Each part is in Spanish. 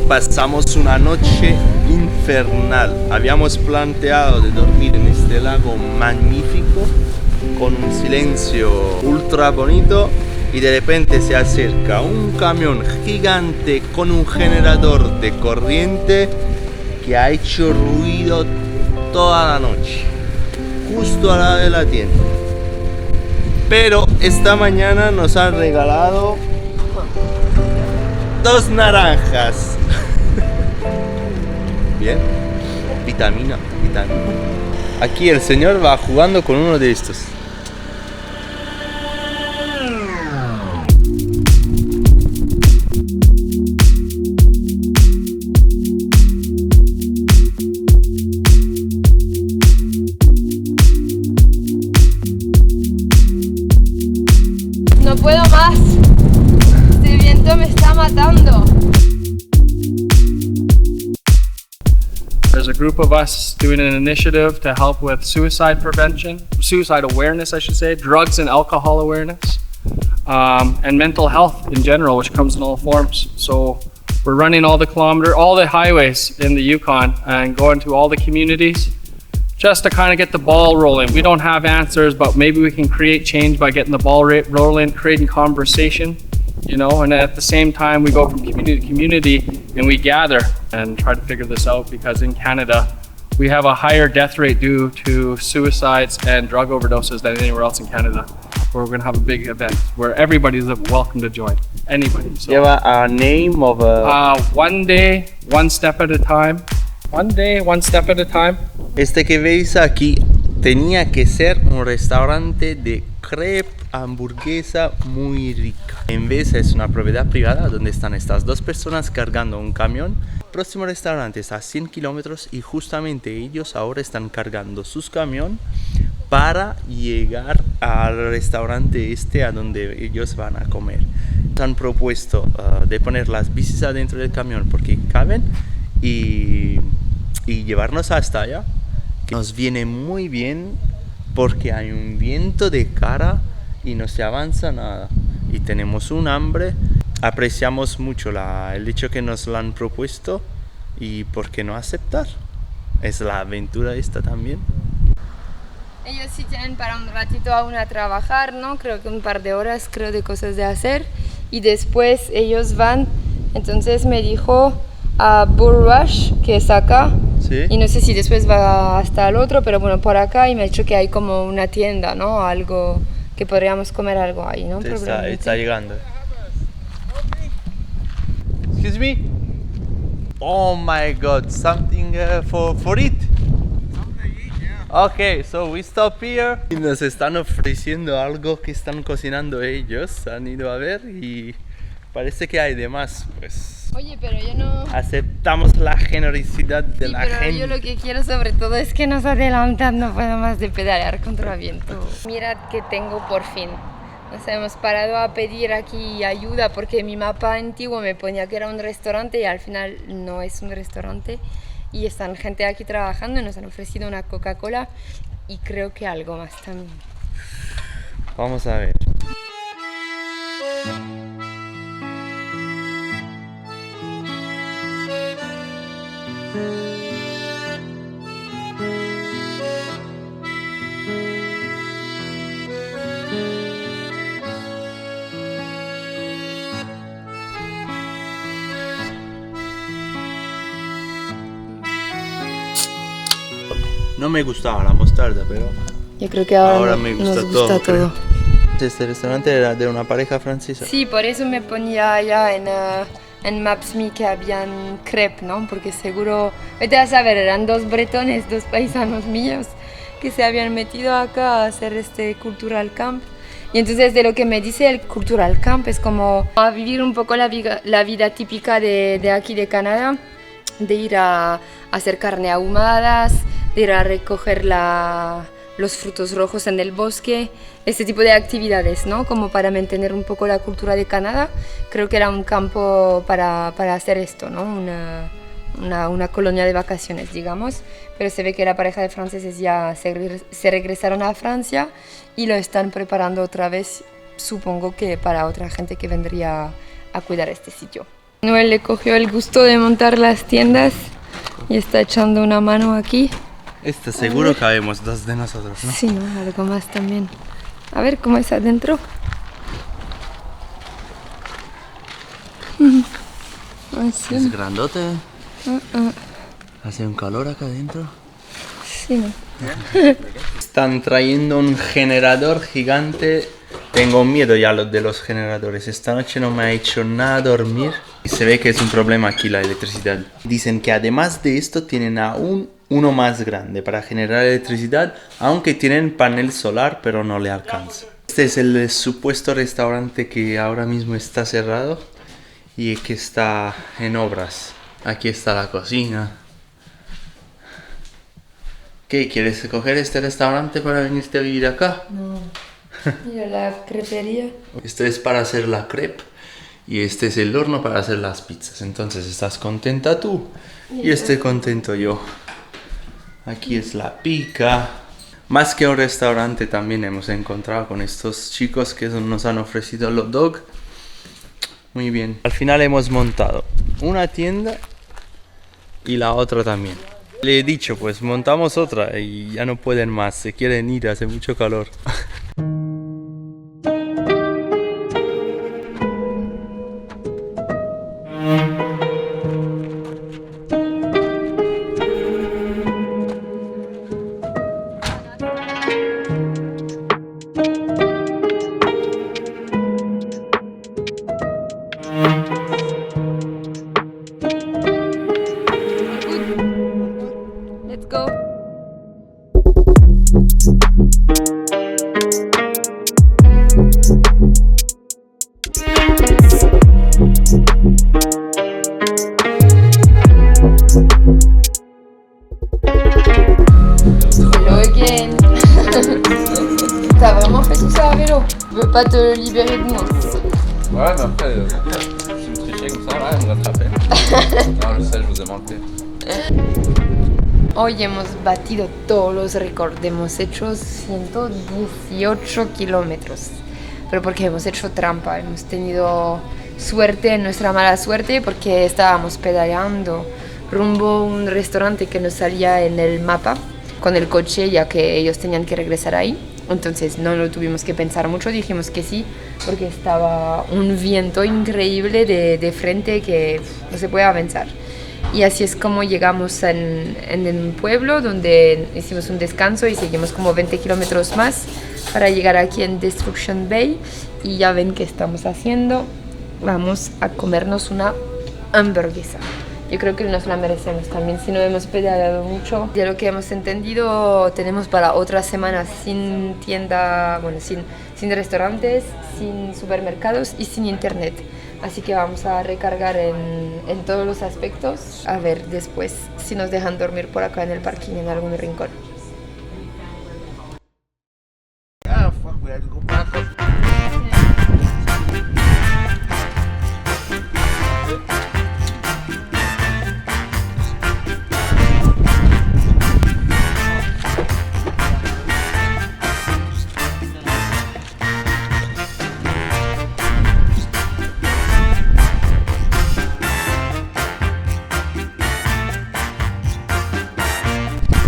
pasamos una noche infernal. Habíamos planteado de dormir en este lago magnífico, con un silencio ultra bonito, y de repente se acerca un camión gigante con un generador de corriente que ha hecho ruido toda la noche, justo al lado de la tienda. Pero esta mañana nos han regalado 2 naranjas. Bien, vitamina. Aquí el señor va jugando con uno de estos. No puedo más. Este viento me está matando. There's a group of us doing an initiative to help with suicide prevention, suicide awareness, I should say, drugs and alcohol awareness, and mental health in general, which comes in all forms. So we're running all the highways in the Yukon and going to all the communities just to kind of get the ball rolling. We don't have answers, but maybe we can create change by getting the ball rolling, creating conversation, you know, and at the same time we go from community to community and we gather and try to figure this out, because in Canada we have a higher death rate due to suicides and drug overdoses than anywhere else in Canada. We're going to have a big event where everybody's welcome to join, anybody. So, Lleva a name of a... one day, one step at a time. One day, one step at a time. Este que veis aquí tenía que ser un restaurante de crepe, hamburguesa muy rica. En vez es una propiedad privada donde están estas 2 personas cargando un camión. El próximo restaurante está a 100 kilómetros y justamente ellos ahora están cargando sus camiones para llegar al restaurante este a donde ellos van a comer. Han propuesto de poner las bicis adentro del camión porque caben y llevarnos hasta allá, que nos viene muy bien porque hay un viento de cara y no se avanza nada y tenemos un hambre. Apreciamos mucho el hecho que nos lo han propuesto y por qué no aceptar. Es la aventura esta también. Ellos sí tienen para un ratito aún a trabajar, ¿no? Creo que un par de horas, de cosas de hacer. Y después ellos van, entonces me dijo a Bull Rush, que es acá. ¿Sí? Y no sé si después va hasta el otro, pero bueno, por acá, y me ha dicho que hay como una tienda, ¿no? Algo que podríamos comer algo ahí, ¿no? Está llegando. Excuse me? Oh my god, something for it? Okay, so we stop here. Y nos están ofreciendo algo que están cocinando ellos. Han ido a ver y parece que hay de más, pues. Oye, pero yo no... Aceptamos la generosidad de la pero gente. yo lo que quiero sobre todo es que nos adelantan, no puedo más de pedalear contra viento. Mirad que tengo por fin. Nos hemos parado a pedir aquí ayuda porque mi mapa antiguo me ponía que era un restaurante y al final no es un restaurante. Y están gente aquí trabajando y nos han ofrecido una Coca-Cola y creo que algo más también. Vamos a ver. No me gustaba la mostarda, pero Yo creo que ahora me gusta nos gusta todo. Este restaurante era de una pareja francesa. Sí, por eso me ponía allá en Maps.me que habían crepe, ¿no? Porque seguro, vete a saber, eran 2 bretones, 2 paisanos míos que se habían metido acá a hacer este cultural camp. Y entonces de lo que me dice el cultural camp es como a vivir un poco la vida típica de aquí de Canadá, de ir a hacer carne ahumadas, de ir a recoger los frutos rojos en el bosque, este tipo de actividades, ¿no? Como para mantener un poco la cultura de Canadá. Creo que era un campo para hacer esto, ¿no? Una colonia de vacaciones, digamos. Pero se ve que la pareja de franceses ya se regresaron a Francia y lo están preparando otra vez, supongo que para otra gente que vendría a cuidar este sitio. Noel le cogió el gusto de montar las tiendas y está echando una mano aquí. Seguro cabemos dos de nosotros, ¿no? Sí, ¿no? Algo más también. A ver cómo es adentro. Así. Es grandote. Hace un calor acá adentro. Sí, ¿no? Están trayendo un generador gigante. Tengo miedo ya de los generadores. Esta noche no me ha hecho nada dormir. Y se ve que es un problema aquí la electricidad. Dicen que además de esto tienen aún uno más grande para generar electricidad, aunque tienen panel solar, pero no le alcanza. Este es el supuesto restaurante que ahora mismo está cerrado y que está en obras. Aquí está la cocina. ¿Qué? ¿Quieres coger este restaurante para venirte a vivir acá? No. Mira la crepería. Esto es para hacer la crepe y este es el horno para hacer las pizzas. Entonces estás contenta tú y estoy contento yo. Aquí es la pica. Más que un restaurante también hemos encontrado con estos chicos que nos han ofrecido el hot dog. Muy bien. Al final hemos montado una tienda y la otra también. Le he dicho, pues montamos otra y ya no pueden más. Se quieren ir, hace mucho calor. Let's go. Hello again. T'as vraiment fait tout ça à vélo? Tu veux pas te libérer de moi? Ouais, mais après, si vous trichez comme ça, là, vous me rattrapez. Non, je sais, je vous ai manqué. Hoy hemos batido todos los récords, hemos hecho 118 kilómetros, pero porque hemos hecho trampa, hemos tenido suerte en nuestra mala suerte porque estábamos pedaleando rumbo a un restaurante que nos salía en el mapa con el coche ya que ellos tenían que regresar ahí, entonces no lo tuvimos que pensar mucho, dijimos que sí porque estaba un viento increíble de frente que no se puede avanzar. Y así es como llegamos en un pueblo donde hicimos un descanso y seguimos como 20 kilómetros más para llegar aquí en Destruction Bay. Y ya ven qué estamos haciendo. Vamos a comernos una hamburguesa. Yo creo que nos la merecemos también si no hemos pedaleado mucho. De lo que hemos entendido, tenemos para otra semana sin tienda, bueno, sin restaurantes, sin supermercados y sin internet. Así que vamos a recargar en todos los aspectos. A ver después si nos dejan dormir por acá en el parking en algún rincón.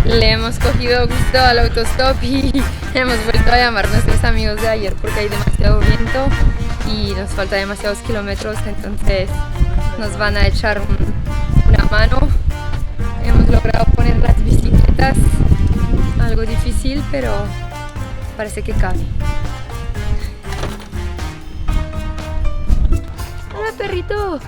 Le hemos cogido gusto al autostop y hemos vuelto a llamar a nuestros amigos de ayer porque hay demasiado viento y nos falta demasiados kilómetros, entonces nos van a echar una mano. Hemos logrado poner las bicicletas, algo difícil, pero parece que cabe. ¡Hola, perrito!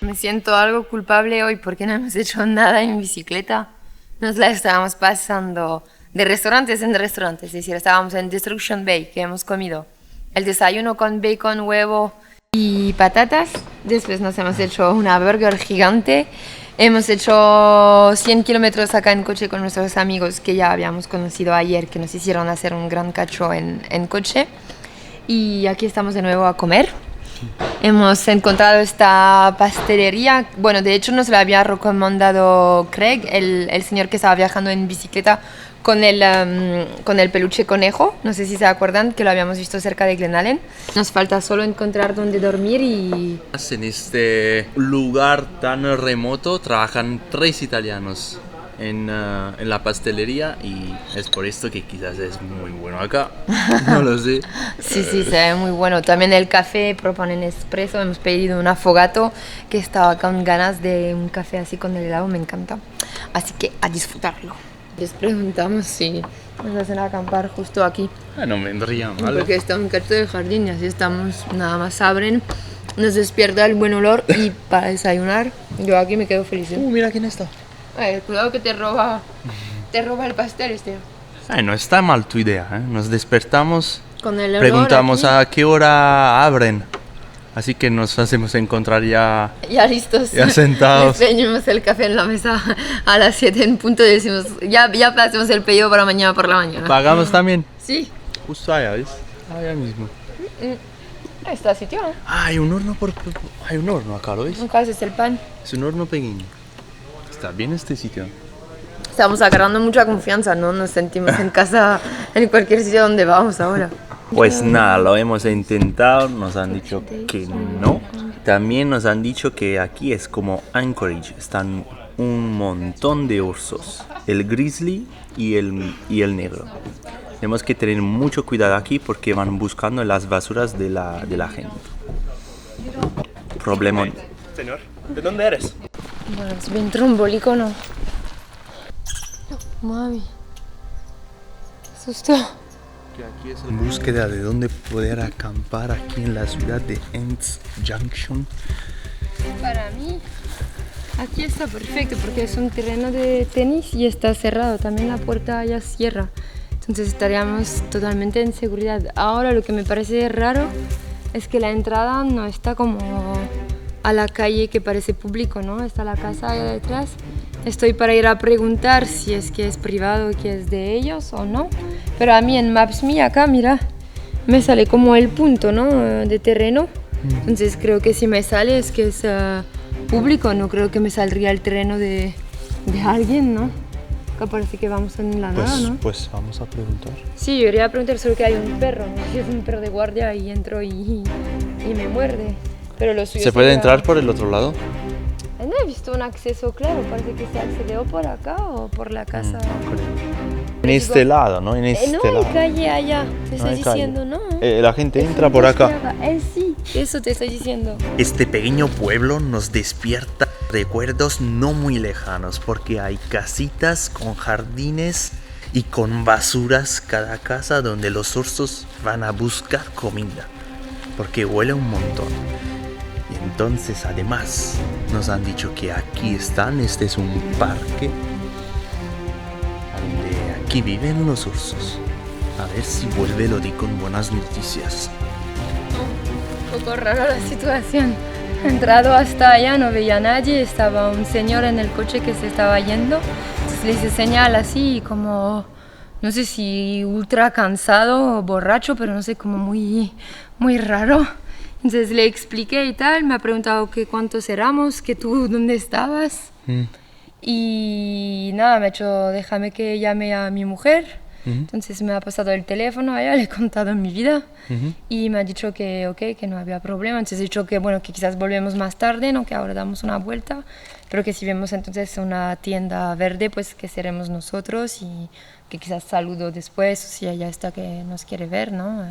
Me siento algo culpable hoy porque no hemos hecho nada en bicicleta. Nos la estábamos pasando de restaurantes en restaurantes, es decir, estábamos en Destruction Bay, que hemos comido el desayuno con bacon, huevo y patatas. Después nos hemos hecho una burger gigante. Hemos hecho 100 kilómetros acá en coche con nuestros amigos que ya habíamos conocido ayer, que nos hicieron hacer un gran cacho en coche. Y aquí estamos de nuevo a comer. hemos encontrado esta pastelería. Bueno, de hecho nos la había recomendado Craig, el señor que estaba viajando en bicicleta con el peluche conejo. No sé si se acuerdan que lo habíamos visto cerca de Glen Allen. Nos falta solo encontrar dónde dormir y... En este lugar tan remoto trabajan 3 italianos en la pastelería y es por esto que quizás es muy bueno acá. No lo sé. Sí, se ve muy bueno. También el café proponen espresso. Hemos pedido un affogato que estaba con ganas de un café así con el helado. Me encanta. Así que a disfrutarlo. Les preguntamos si nos hacen acampar justo aquí. No vendría mal. Porque está un cacho de jardín y así estamos, nada más abren, nos despierta el buen olor y para desayunar, yo aquí me quedo feliz. Mira quién está. Cuidado que te roba el pastel este. No está mal tu idea, Nos despertamos, Con el olor preguntamos aquí, a qué hora abren. Así que nos hacemos encontrar ya listos. ya sentados. Les pedimos el café en la mesa a las 7 en punto y decimos, ya hacemos el pedido para mañana por la mañana. ¿Pagamos también? Sí. Justo allá, ¿ves? Allá mismo. Ahí está el sitio, ¿no? Hay un horno hay un horno acá, ¿lo ves? Nunca haces el pan. Es un horno pequeño. Está bien este sitio. Estamos agarrando mucha confianza, ¿no? Nos sentimos en casa en cualquier sitio donde vamos ahora. Pues nada, lo hemos intentado, nos han dicho que no. También nos han dicho que aquí es como Anchorage, están un montón de osos, el grizzly y el negro. Tenemos que tener mucho cuidado aquí porque van buscando las basuras de la gente. Problemón. Señor, ¿de dónde eres? Bueno, es bien trombólico, ¿no? Mami. Susto. Aquí es en búsqueda de dónde poder acampar aquí en la ciudad de Ents Junction. Para mí, aquí está perfecto porque es un terreno de tenis y está cerrado. También la puerta ya cierra. Entonces estaríamos totalmente en seguridad. Ahora lo que me parece raro es que la entrada no está como a la calle que parece público, ¿no? Está la casa allá detrás. Estoy para ir a preguntar si es que es privado, que es de ellos o no. Pero a mí en Maps.me acá, mira, me sale como el punto, ¿no? De terreno. Entonces creo que si me sale es que es público, no creo que me saldría el terreno de alguien, ¿no? Acá parece que vamos en la nada, ¿no? Pues vamos a preguntar. Sí, yo iría a preguntar solo que hay un perro, ¿no? Si es un perro de guardia y entro y me muerde. Pero lo suyo ¿Se puede sería- entrar por el otro lado? No he visto un acceso claro, parece que se accedió por acá o por la casa. En este lado, ¿no? En este No lado. hay calle allá, te estoy hay calle. diciendo, ¿no? La gente Es entra un por acá. bosque sí, eso te estoy diciendo. Este pequeño pueblo nos despierta recuerdos no muy lejanos porque hay casitas con jardines y con basuras cada casa donde los osos van a buscar comida porque huele un montón. Y entonces además nos han dicho que aquí están, este es un parque donde aquí viven los osos. A ver si vuelve Lodi con buenas noticias. Un poco rara la situación. He entrado hasta allá, no veía a nadie, estaba un señor en el coche que se estaba yendo. Entonces le hice señal así como, no sé si ultra cansado o borracho, pero no sé, como muy raro. Entonces le expliqué y tal, me ha preguntado que cuántos éramos, que tú dónde estabas. Y nada, me ha dicho, déjame que llame a mi mujer. Entonces me ha pasado el teléfono a ella, le he contado mi vida y me ha dicho que ok, que no había problema. Entonces he dicho que bueno, que quizás volvemos más tarde, ¿no? Que ahora damos una vuelta, pero que si vemos entonces una tienda verde, pues que seremos nosotros y que quizás saludo después, si ella está que nos quiere ver, ¿no?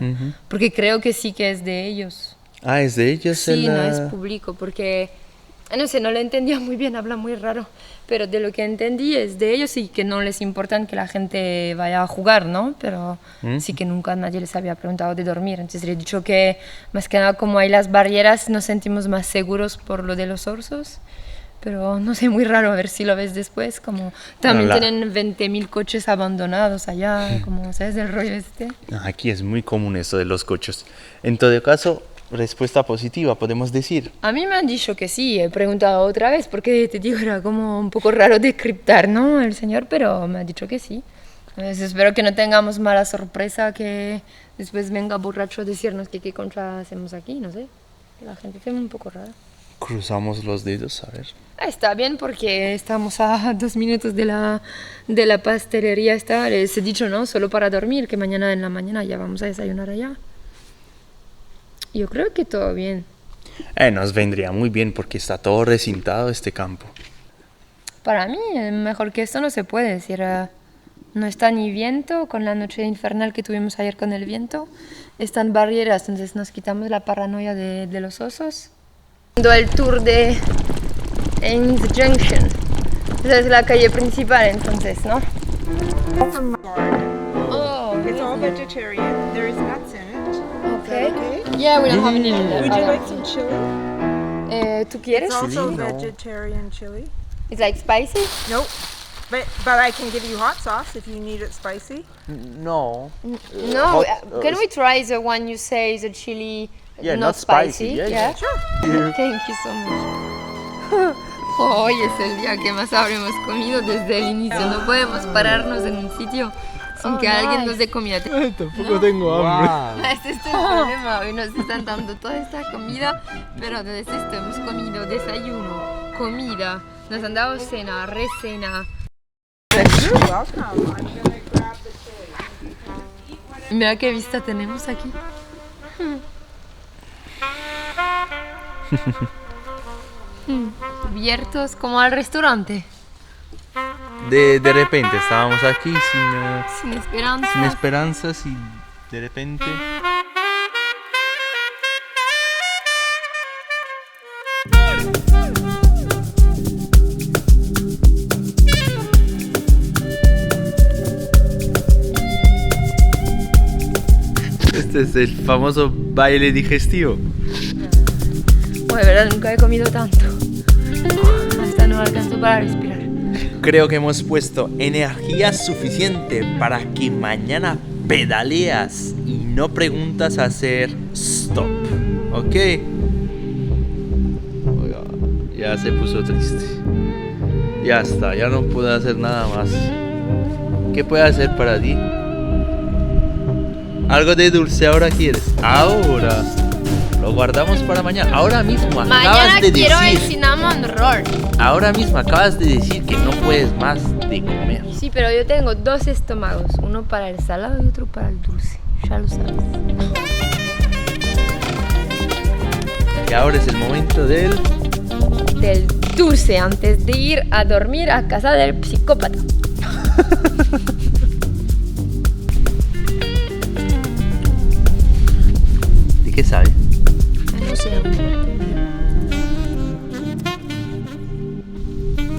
Porque creo que sí que es de ellos. Ah, es de ellos. Sí, no es público, porque no sé, no lo entendía muy bien, habla muy raro, pero de lo que entendí es de ellos y que no les importa que la gente vaya a jugar, ¿no? Pero sí que nunca nadie les había preguntado de dormir, entonces le he dicho que más que nada como hay las barreras nos sentimos más seguros por lo de los osos, pero no sé, muy raro, a ver si lo ves después, como también tienen 20.000 coches abandonados allá, como sabes el rollo este. Aquí es muy común eso de los coches. En todo caso, respuesta positiva, podemos decir. A mí me han dicho que sí, he preguntado otra vez porque te digo, era como un poco raro decriptar, ¿no? El señor, pero me ha dicho que sí. Entonces, espero que no tengamos mala sorpresa, que después venga borracho a decirnos que qué contra hacemos aquí, no sé. La gente se ve un poco rara. Cruzamos los dedos, a ver. Está bien porque estamos a 2 minutos de la pastelería esta. Les he dicho, ¿no? Solo para dormir, que mañana en la mañana ya vamos a desayunar allá. Yo creo que todo bien. Nos vendría muy bien porque está todo recintado este campo. Para mí, mejor que esto no se puede decir. No está ni viento, con la noche infernal que tuvimos ayer con el viento. Están barreras, entonces nos quitamos la paranoia de los osos. El tour de Ains Junction. Esa es la calle principal entonces, ¿no? Oh, It's all vegetarian. There is nuts in it. okay. Okay. Yeah, we don't have any. Would you like some chili? ¿Tú quieres? It's also Chili? No. vegetarian chili. It's like spicy? Nope. But I can give you hot sauce if you need it spicy. No. No, can we try the one you say is a chili not spicy? Yeah. Sure. Thank you so much. Hoy es el día que más habremos comido desde el inicio. No podemos pararnos en un sitio sin que alguien nos dé comida. Tampoco tengo hambre. Este es el problema. Hoy nos están dando toda esta comida, pero desde esto hemos comido desayuno, comida, nos han dado cena, recena. You're welcome. I'm gonna grab the chili. Mira qué vista tenemos aquí. Abiertos como al restaurante, De repente estábamos aquí sin esperanza. sin esperanzas y de repente... Este es el famoso baile digestivo. Bueno, de verdad nunca he comido tanto. Hasta no alcanzo para respirar. Creo que hemos puesto energía suficiente para que mañana pedaleas y no preguntas a hacer stop, ¿ok? Oiga, ya se puso triste. Ya está, ya no puedo hacer nada más. ¿Qué puedo hacer para ti? ¿Algo de dulce ahora quieres? Ahora. Lo guardamos para mañana. Ahora mismo Mañana acabas de quiero el decir. cinnamon roll. Ahora mismo acabas de decir que no puedes más de comer. Sí, pero yo tengo 2 estómagos. Uno para el salado y otro para el dulce. Ya lo sabes. Y ahora es el momento del... Del dulce antes de ir a dormir a casa del psicópata. ¿De qué sabe? No sé.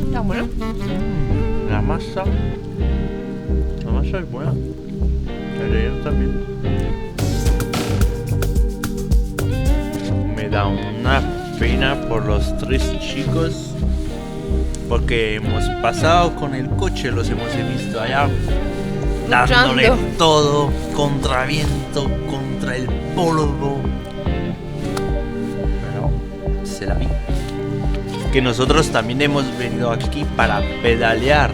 ¿Está bueno? La masa es buena. El relleno también. Me da una pena por los 3 chicos. Porque hemos pasado con el coche, los hemos visto allá. Dándole Luchando. todo, contra viento, contra el polvo. Pero se la vi. Que nosotros también hemos venido aquí para pedalear,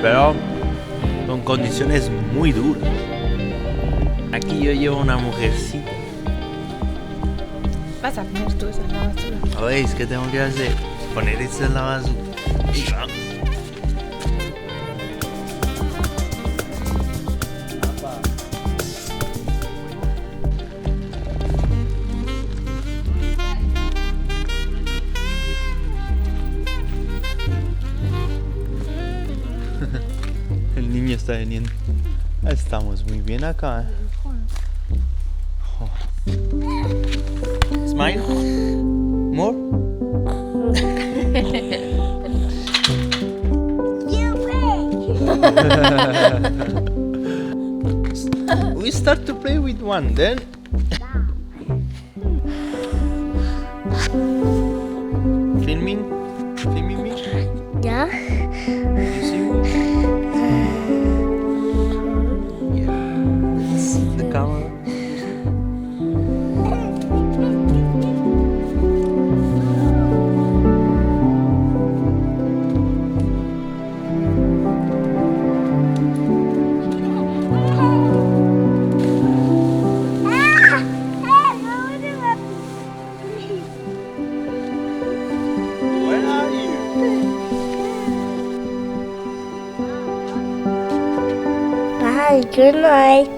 pero con condiciones muy duras. Aquí yo llevo una mujercita. Vas a poner tú esa en la basura. ¿Veis qué tengo que hacer? Poner esto en la basura. Y vamos. El niño está viniendo. Estamos muy bien acá. Oh. Smile. More. We start to play with one, then. Filming me. Yeah. You see me? Yeah. This is the camera. Bye. Good night.